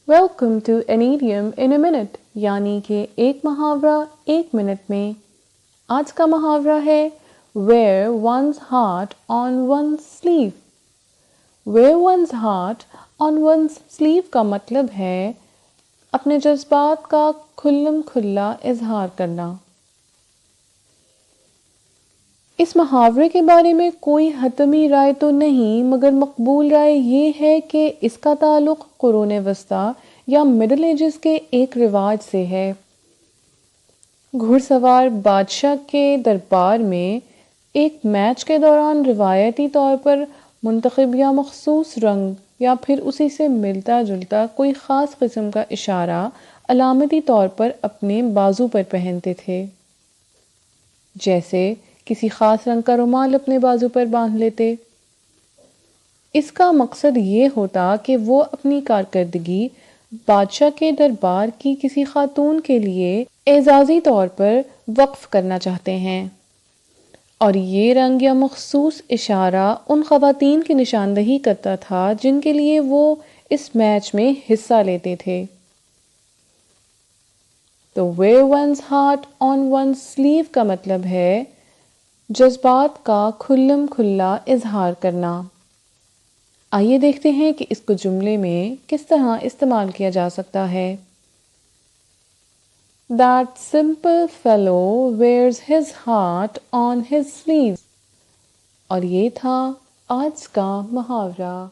Welcome to این ایڈیم in a minute, یعنی کہ ایک محاورہ ایک منٹ میں۔ آج کا محاورہ ہے wear one's heart on one's sleeve۔ wear one's heart on one's sleeve کا مطلب ہے اپنے جذبات کا کھلم کھلا اظہار کرنا۔ اس محاورے کے بارے میں کوئی حتمی رائے تو نہیں، مگر مقبول رائے یہ ہے کہ اس کا تعلق قرون وسطیٰ یا مڈل ایجز کے ایک رواج سے ہے۔ گھڑ سوار بادشاہ کے دربار میں ایک میچ کے دوران روایتی طور پر منتخب یا مخصوص رنگ یا پھر اسی سے ملتا جلتا کوئی خاص قسم کا اشارہ علامتی طور پر اپنے بازو پر پہنتے تھے، جیسے کسی خاص رنگ کا رومال اپنے بازو پر باندھ لیتے۔ اس کا مقصد یہ ہوتا کہ وہ اپنی کارکردگی بادشاہ کے دربار کی کسی خاتون کے لیے اعزازی طور پر وقف کرنا چاہتے ہیں، اور یہ رنگ یا مخصوص اشارہ ان خواتین کی نشاندہی کرتا تھا جن کے لیے وہ اس میچ میں حصہ لیتے تھے۔ تو wear one's heart on one's sleeve کا مطلب ہے جذبات کا کھلم کھلا اظہار کرنا۔ آئیے دیکھتے ہیں کہ اس کو جملے میں کس طرح استعمال کیا جا سکتا ہے۔ That simple fellow wears his heart on his sleeve۔ اور یہ تھا آج کا محاورہ۔